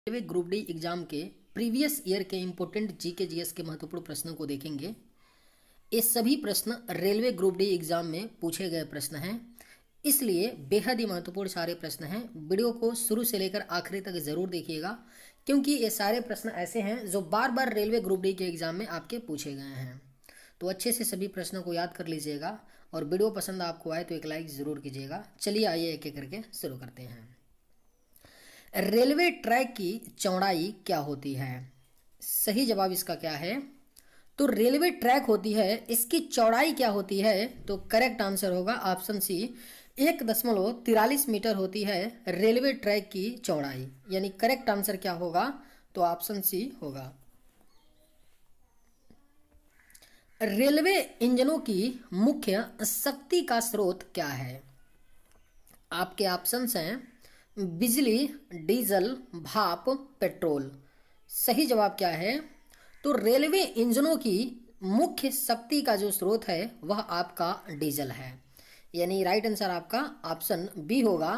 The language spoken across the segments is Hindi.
रेलवे ग्रुप डी एग्जाम के प्रीवियस ईयर के इंपोर्टेंट जीके जीएस के महत्वपूर्ण प्रश्नों को देखेंगे। ये सभी प्रश्न रेलवे ग्रुप डी एग्जाम में पूछे गए प्रश्न हैं, इसलिए बेहद ही महत्वपूर्ण सारे प्रश्न हैं। वीडियो को शुरू से लेकर आखिरी तक जरूर देखिएगा, क्योंकि ये सारे प्रश्न ऐसे हैं जो बार बार रेलवे ग्रुप डी के एग्जाम में आपके पूछे गए हैं। तो अच्छे से सभी प्रश्नों को याद कर लीजिएगा और वीडियो पसंद आपको आए तो एक लाइक ज़रूर कीजिएगा। चलिए आइए एक एक करके शुरू करते हैं। रेलवे ट्रैक की चौड़ाई क्या होती है? सही जवाब इसका क्या है? तो रेलवे ट्रैक होती है, इसकी चौड़ाई क्या होती है? तो करेक्ट आंसर होगा ऑप्शन सी, 1.43 मीटर होती है रेलवे ट्रैक की चौड़ाई। यानी करेक्ट आंसर क्या होगा? तो ऑप्शन सी होगा। रेलवे इंजनों की मुख्य शक्ति का स्रोत क्या है? आपके ऑप्शंस हैं बिजली, डीजल, भाप, पेट्रोल। सही जवाब क्या है? तो रेलवे इंजनों की मुख्य शक्ति का जो स्रोत है वह आपका डीजल है। यानी राइट आंसर आपका ऑप्शन बी होगा।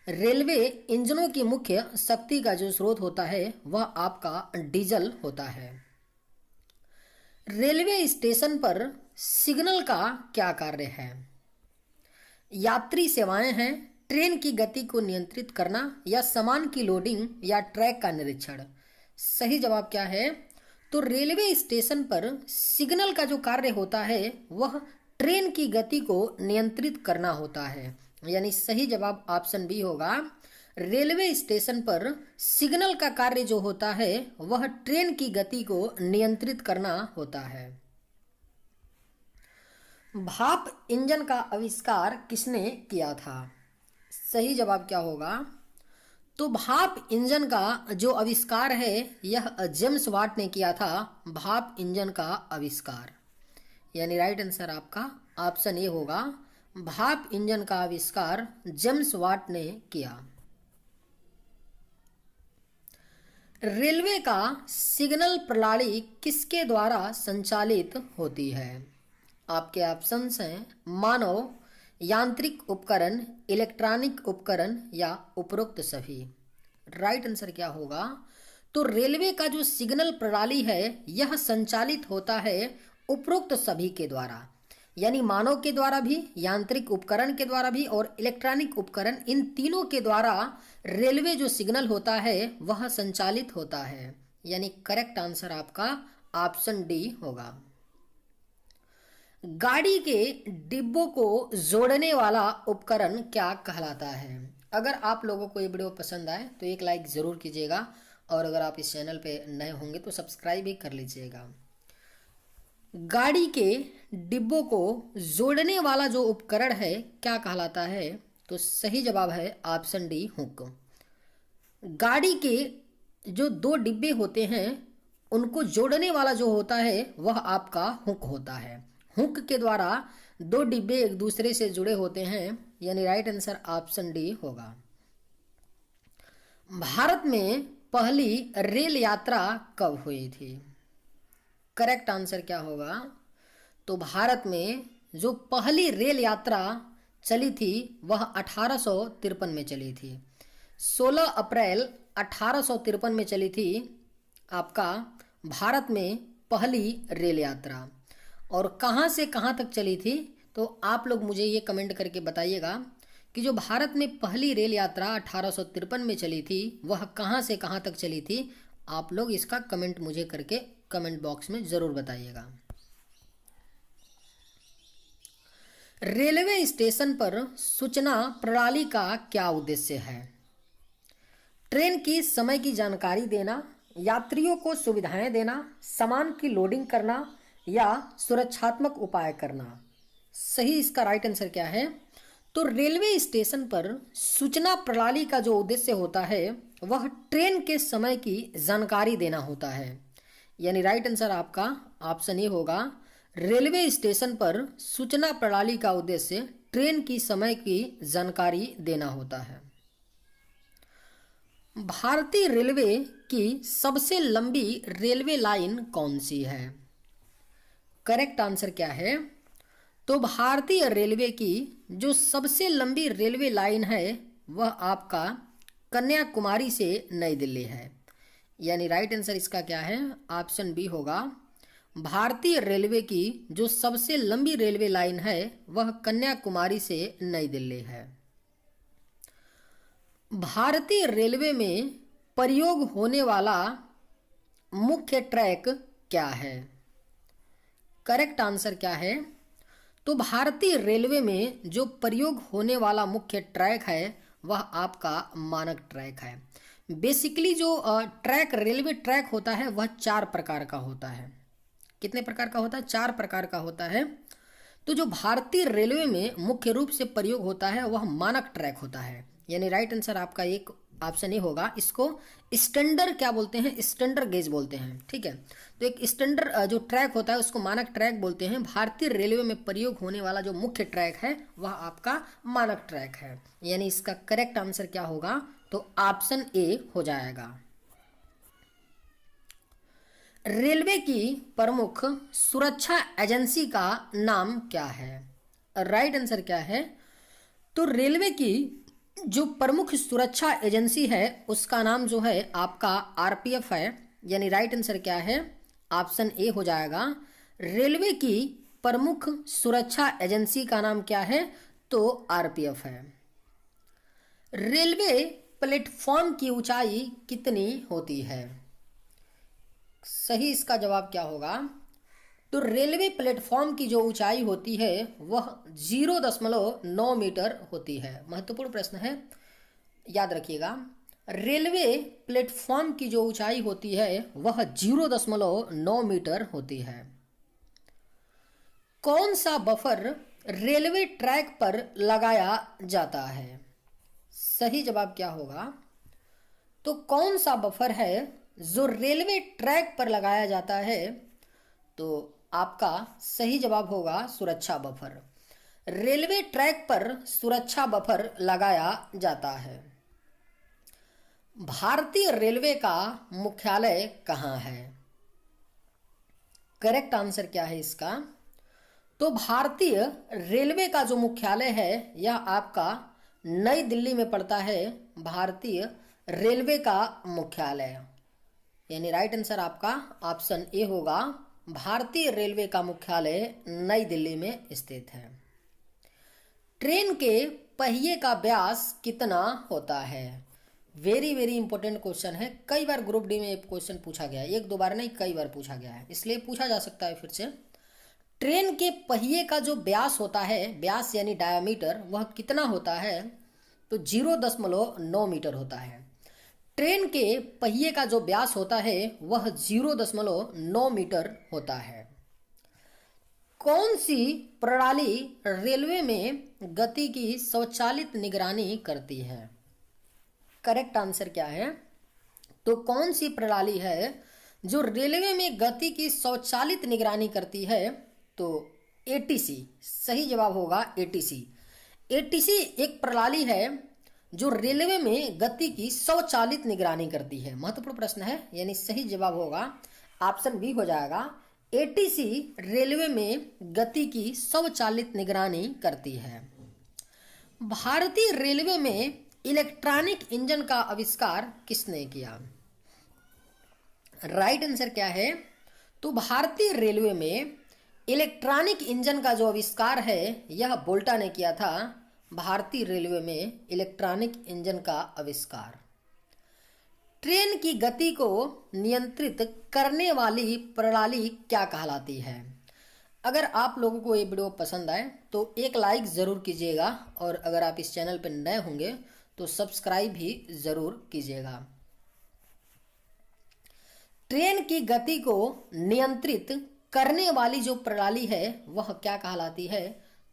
रेलवे इंजनों की मुख्य शक्ति का जो स्रोत होता है वह आपका डीजल होता है। रेलवे स्टेशन पर सिग्नल का क्या कार्य है? यात्री सेवाएं हैं, ट्रेन की गति को नियंत्रित करना, या सामान की लोडिंग, या ट्रैक का निरीक्षण। सही जवाब क्या है? तो रेलवे स्टेशन पर सिग्नल का जो कार्य होता है वह ट्रेन की गति को नियंत्रित करना होता है। यानी सही जवाब ऑप्शन बी होगा। रेलवे स्टेशन पर सिग्नल का कार्य जो होता है वह ट्रेन की गति को नियंत्रित करना होता है। भाप इंजन का आविष्कार किसने किया था? सही जवाब क्या होगा? तो भाप इंजन का जो आविष्कार है यह जेम्स वाट ने किया था, भाप इंजन का आविष्कार। यानी राइट आंसर आपका ऑप्शन ए होगा। भाप इंजन का आविष्कार जेम्स वाट ने किया। रेलवे का सिग्नल प्रणाली किसके द्वारा संचालित होती है? आपके ऑप्शंस हैं मानव, यांत्रिक उपकरण, इलेक्ट्रॉनिक उपकरण, या उपरोक्त सभी। राइट आंसर क्या होगा? तो रेलवे का जो सिग्नल प्रणाली है यह संचालित होता है उपरोक्त सभी के द्वारा। यानी मानव के द्वारा भी, यांत्रिक उपकरण के द्वारा भी, और इलेक्ट्रॉनिक उपकरण, इन तीनों के द्वारा रेलवे जो सिग्नल होता है वह संचालित होता है। यानी करेक्ट आंसर आपका ऑप्शन डी होगा। गाड़ी के डिब्बों को जोड़ने वाला उपकरण क्या कहलाता है? अगर आप लोगों को ये वीडियो पसंद आए तो एक लाइक ज़रूर कीजिएगा, और अगर आप इस चैनल पे नए होंगे तो सब्सक्राइब भी कर लीजिएगा। गाड़ी के डिब्बों को जोड़ने वाला जो उपकरण है क्या कहलाता है? तो सही जवाब है ऑप्शन डी, हुक। गाड़ी के जो दो डिब्बे होते हैं उनको जोड़ने वाला जो होता है वह आपका हुक होता है। हुक के द्वारा दो डिब्बे एक दूसरे से जुड़े होते हैं। यानी राइट आंसर ऑप्शन डी होगा। भारत में पहली रेल यात्रा कब हुई थी? करेक्ट आंसर क्या होगा? तो भारत में जो पहली रेल यात्रा चली थी वह 1853 में चली थी। 16 अप्रैल 1853 में चली थी आपका भारत में पहली रेल यात्रा। और कहाँ से कहाँ तक चली थी? तो आप लोग मुझे ये कमेंट करके बताइएगा कि जो भारत में पहली रेल यात्रा 1853 में चली थी वह कहाँ से कहाँ तक चली थी। आप लोग इसका कमेंट मुझे करके कमेंट बॉक्स में ज़रूर बताइएगा। रेलवे स्टेशन पर सूचना प्रणाली का क्या उद्देश्य है? ट्रेन की समय की जानकारी देना, यात्रियों को सुविधाएं देना, सामान की लोडिंग करना, या सुरक्षात्मक उपाय करना। सही इसका राइट आंसर क्या है? तो रेलवे स्टेशन पर सूचना प्रणाली का जो उद्देश्य होता है वह ट्रेन के समय की जानकारी देना होता है। यानी राइट आंसर आपका ऑप्शन ए होगा। रेलवे स्टेशन पर सूचना प्रणाली का उद्देश्य ट्रेन की समय की जानकारी देना होता है। भारतीय रेलवे की सबसे लंबी रेलवे लाइन कौन सी है? करेक्ट आंसर क्या है? तो भारतीय रेलवे की जो सबसे लंबी रेलवे लाइन है वह आपका कन्याकुमारी से नई दिल्ली है। यानी राइट आंसर इसका क्या है, ऑप्शन बी होगा। भारतीय रेलवे की जो सबसे लंबी रेलवे लाइन है वह कन्याकुमारी से नई दिल्ली है। भारतीय रेलवे में प्रयोग होने वाला मुख्य ट्रैक क्या है? करेक्ट आंसर क्या है? तो भारतीय रेलवे में जो प्रयोग होने वाला मुख्य ट्रैक है वह आपका मानक ट्रैक है। बेसिकली जो ट्रैक रेलवे ट्रैक होता है वह 4 प्रकार का होता है। कितने प्रकार का होता है? 4 प्रकार का होता है। तो जो भारतीय रेलवे में मुख्य रूप से प्रयोग होता है वह मानक ट्रैक होता है। यानी राइट आंसर आपका एक ऑप्शन ही होगा। इसको स्टैंडर्ड क्या बोलते हैं? स्टैंडर्ड गेज बोलते हैं। ठीक है, तो एक स्टैंडर्ड जो ट्रैक होता है उसको मानक ट्रैक बोलते हैं। भारतीय रेलवे में प्रयोग होने वाला जो मुख्य ट्रैक है वह आपका मानक ट्रैक है। यानी इसका करेक्ट आंसर क्या होगा? तो ऑप्शन ए हो जाएगा। रेलवे की प्रमुख सुरक्षा एजेंसी का नाम क्या है? राइट आंसर क्या है? तो रेलवे की जो प्रमुख सुरक्षा एजेंसी है उसका नाम जो है आपका आरपीएफ है। यानी राइट आंसर क्या है? ऑप्शन ए हो जाएगा। रेलवे की प्रमुख सुरक्षा एजेंसी का नाम क्या है? तो आरपीएफ है। रेलवे प्लेटफॉर्म की ऊंचाई कितनी होती है? सही इसका जवाब क्या होगा? तो रेलवे प्लेटफॉर्म की जो ऊंचाई होती है वह 0.9 मीटर होती है। महत्वपूर्ण प्रश्न है, याद रखिएगा। रेलवे प्लेटफॉर्म की जो ऊंचाई होती है वह 0.9 मीटर होती है। कौन सा बफर रेलवे ट्रैक पर लगाया जाता है? सही जवाब क्या होगा? तो कौन सा बफर है जो रेलवे ट्रैक पर लगाया जाता है? तो आपका सही जवाब होगा सुरक्षा बफर। रेलवे ट्रैक पर सुरक्षा बफर लगाया जाता है। भारतीय रेलवे का मुख्यालय कहाँ है? करेक्ट आंसर क्या है इसका? तो भारतीय रेलवे का जो मुख्यालय है यह आपका नई दिल्ली में पड़ता है। भारतीय रेलवे का मुख्यालय, यानी राइट आंसर आपका ऑप्शन ए होगा। भारतीय रेलवे का मुख्यालय नई दिल्ली में स्थित है। ट्रेन के पहिए का व्यास कितना होता है? वेरी वेरी इंपॉर्टेंट क्वेश्चन है। कई बार ग्रुप डी में ये क्वेश्चन पूछा गया है, 1-2 बार नहीं, कई बार पूछा गया है, इसलिए पूछा जा सकता है फिर से। ट्रेन के पहिए का जो व्यास होता है, व्यास यानी डायमीटर, वह कितना होता है? तो 0.9 मीटर होता है। ट्रेन के पहिए का जो व्यास होता है वह 0.9 मीटर होता है। कौन सी प्रणाली रेलवे में गति की स्वचालित निगरानी करती है? करेक्ट आंसर क्या है? तो कौन सी प्रणाली है जो रेलवे में गति की स्वचालित निगरानी करती है? तो एटीसी सही जवाब होगा। एटीसी एटीसी एक प्रणाली है जो रेलवे में गति की स्वचालित निगरानी करती है। महत्वपूर्ण प्रश्न है, यानी सही जवाब होगा ऑप्शन बी हो जाएगा। एटीसी रेलवे में गति की स्वचालित निगरानी करती है। भारतीय रेलवे में इलेक्ट्रॉनिक इंजन का आविष्कार किसने किया? राइट आंसर क्या है? तो भारतीय रेलवे में इलेक्ट्रॉनिक इंजन का जो आविष्कार है यह वोल्टा ने किया था। भारतीय रेलवे में इलेक्ट्रॉनिक इंजन का आविष्कार। ट्रेन की गति को नियंत्रित करने वाली प्रणाली क्या कहलाती है? अगर आप लोगों को ये वीडियो पसंद आए तो एक लाइक ज़रूर कीजिएगा, और अगर आप इस चैनल पर नए होंगे तो सब्सक्राइब भी ज़रूर कीजिएगा। ट्रेन की गति को नियंत्रित करने वाली जो प्रणाली है वह क्या कहलाती है?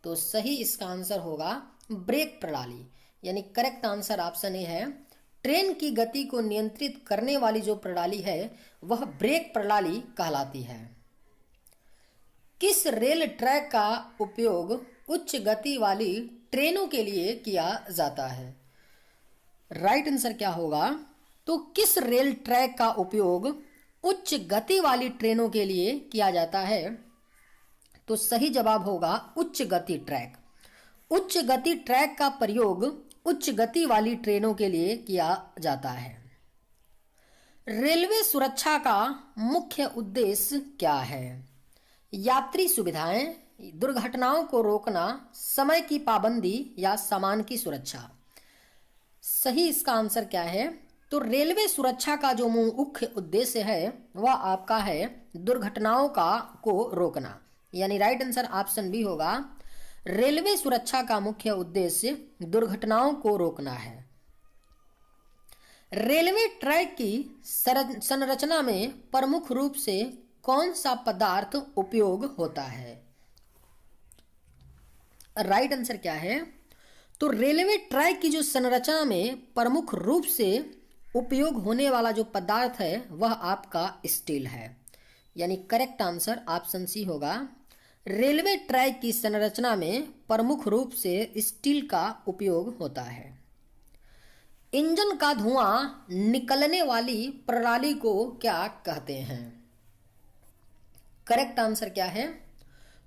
तो सही इसका आंसर होगा ब्रेक प्रणाली। यानी करेक्ट आंसर ऑप्शन ए है। ट्रेन की गति को नियंत्रित करने वाली जो प्रणाली है वह ब्रेक प्रणाली कहलाती है। किस रेल ट्रैक का उपयोग उच्च गति वाली ट्रेनों के लिए किया जाता है? राइट आंसर क्या होगा? तो किस रेल ट्रैक का उपयोग उच्च गति वाली ट्रेनों के लिए किया जाता है? तो सही जवाब होगा उच्च गति ट्रैक। उच्च गति ट्रैक का प्रयोग उच्च गति वाली ट्रेनों के लिए किया जाता है। रेलवे सुरक्षा का मुख्य उद्देश्य क्या है? यात्री सुविधाएं, दुर्घटनाओं को रोकना, समय की पाबंदी या सामान की सुरक्षा। सही इसका आंसर क्या है? तो रेलवे सुरक्षा का जो मुख्य उद्देश्य है वह आपका है दुर्घटनाओं को रोकना, यानी राइट आंसर ऑप्शन बी होगा। रेलवे सुरक्षा का मुख्य उद्देश्य दुर्घटनाओं को रोकना है। रेलवे ट्रैक की संरचना में प्रमुख रूप से कौन सा पदार्थ उपयोग होता है? राइट आंसर क्या है? तो रेलवे ट्रैक की जो संरचना में प्रमुख रूप से उपयोग होने वाला जो पदार्थ है वह आपका स्टील है, यानी करेक्ट आंसर ऑप्शन सी होगा। रेलवे ट्रैक की संरचना में प्रमुख रूप से स्टील का उपयोग होता है। इंजन का धुआं निकलने वाली प्रणाली को क्या कहते हैं? करेक्ट आंसर क्या है?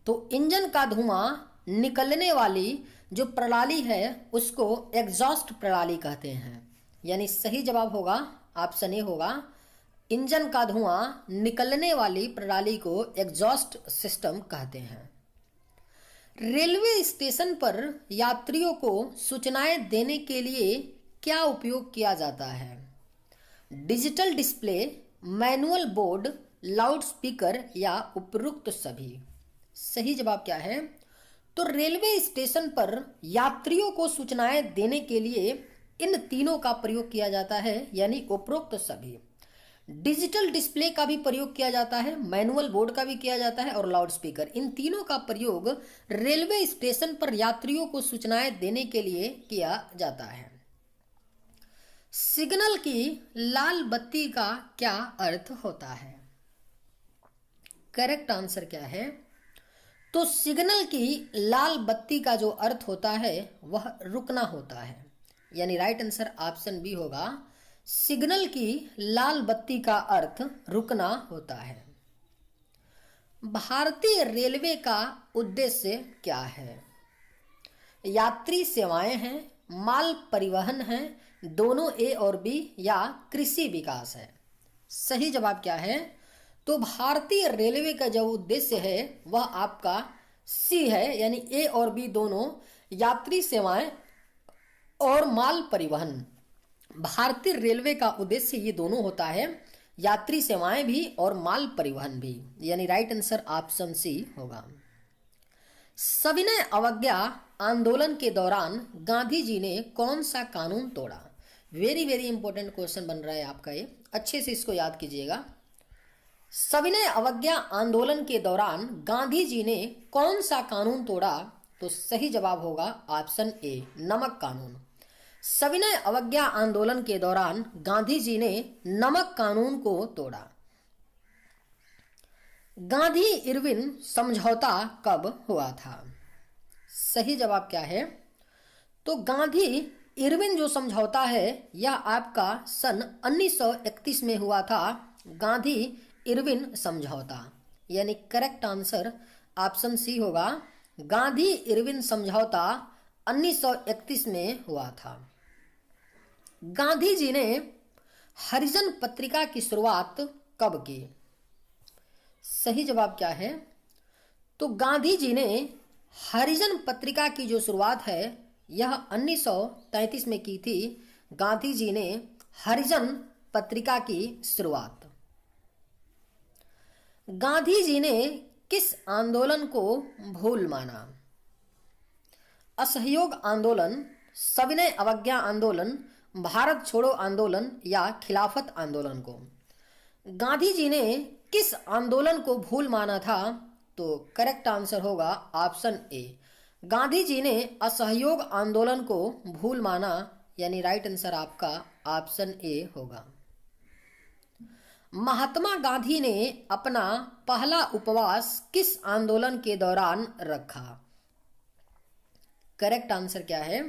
तो इंजन का धुआं निकलने वाली जो प्रणाली है उसको एग्जॉस्ट प्रणाली कहते हैं, यानी सही जवाब होगा ऑप्शन ए होगा। इंजन का धुआं निकलने वाली प्रणाली को एग्जॉस्ट सिस्टम कहते हैं। रेलवे स्टेशन पर यात्रियों को सूचनाएं देने के लिए क्या उपयोग किया जाता है? Digital display, manual board, loudspeaker या उपरोक्त सभी। सही जवाब क्या है? तो रेलवे स्टेशन पर यात्रियों को सूचनाएं देने के लिए इन तीनों का प्रयोग किया जाता है, यानी उपरोक्त सभी। डिजिटल डिस्प्ले का भी प्रयोग किया जाता है, मैनुअल बोर्ड का भी किया जाता है और लाउडस्पीकर, इन तीनों का प्रयोग रेलवे स्टेशन पर यात्रियों को सूचनाएं देने के लिए किया जाता है। सिग्नल की लाल बत्ती का क्या अर्थ होता है? करेक्ट आंसर क्या है? तो सिग्नल की लाल बत्ती का जो अर्थ होता है वह रुकना होता है, यानी राइट आंसर ऑप्शन बी होगा। सिग्नल की लाल बत्ती का अर्थ रुकना होता है। भारतीय रेलवे का उद्देश्य क्या है? यात्री सेवाएं हैं, माल परिवहन है, दोनों ए और बी या कृषि विकास है। सही जवाब क्या है? तो भारतीय रेलवे का जो उद्देश्य है वह आपका सी है, यानी ए और बी दोनों, यात्री सेवाएं और माल परिवहन। भारतीय रेलवे का उद्देश्य ये दोनों होता है, यात्री सेवाएं भी और माल परिवहन भी, यानी राइट आंसर ऑप्शन सी होगा। सविनय अवज्ञा आंदोलन के दौरान गांधी जी ने कौन सा कानून तोड़ा? वेरी वेरी इंपॉर्टेंट क्वेश्चन बन रहा है आपका ये, अच्छे से इसको याद कीजिएगा। सविनय अवज्ञा आंदोलन के दौरान गांधी जी ने कौन सा कानून तोड़ा? तो सही जवाब होगा ऑप्शन ए, नमक कानून। सविनय अवज्ञा आंदोलन के दौरान गांधी जी ने नमक कानून को तोड़ा। गांधी इरविन समझौता कब हुआ था? सही जवाब क्या है? तो गांधी इरविन जो समझौता है यह आपका सन 1931 में हुआ था, गांधी इरविन समझौता, यानी करेक्ट आंसर ऑप्शन सी होगा। गांधी इरविन समझौता 1931 में हुआ था। गांधी जी ने हरिजन पत्रिका की शुरुआत कब की? सही जवाब क्या है? तो गांधी जी ने हरिजन पत्रिका की जो शुरुआत है यह 1933 में की थी। गांधी जी ने हरिजन पत्रिका की शुरुआत। गांधी जी ने किस आंदोलन को भूल माना? असहयोग आंदोलन, सविनय अवज्ञा आंदोलन, भारत छोड़ो आंदोलन या खिलाफत आंदोलन को। गांधी जी ने किस आंदोलन को भूल माना था? तो करेक्ट आंसर होगा ऑप्शन ए, गांधी जी ने असहयोग आंदोलन को भूल माना, यानी राइट आंसर आपका ऑप्शन ए होगा। महात्मा गांधी ने अपना पहला उपवास किस आंदोलन के दौरान रखा? करेक्ट आंसर क्या है?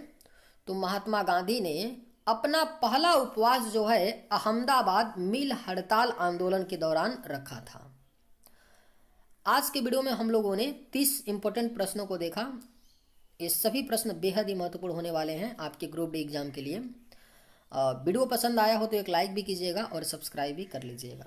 तो महात्मा गांधी ने अपना पहला उपवास जो है अहमदाबाद मिल हड़ताल आंदोलन के दौरान रखा था। आज के वीडियो में हम लोगों ने 30 इंपॉर्टेंट प्रश्नों को देखा। ये सभी प्रश्न बेहद ही महत्वपूर्ण होने वाले हैं आपके ग्रुप डी एग्जाम के लिए। वीडियो पसंद आया हो तो एक लाइक भी कीजिएगा और सब्सक्राइब भी कर लीजिएगा।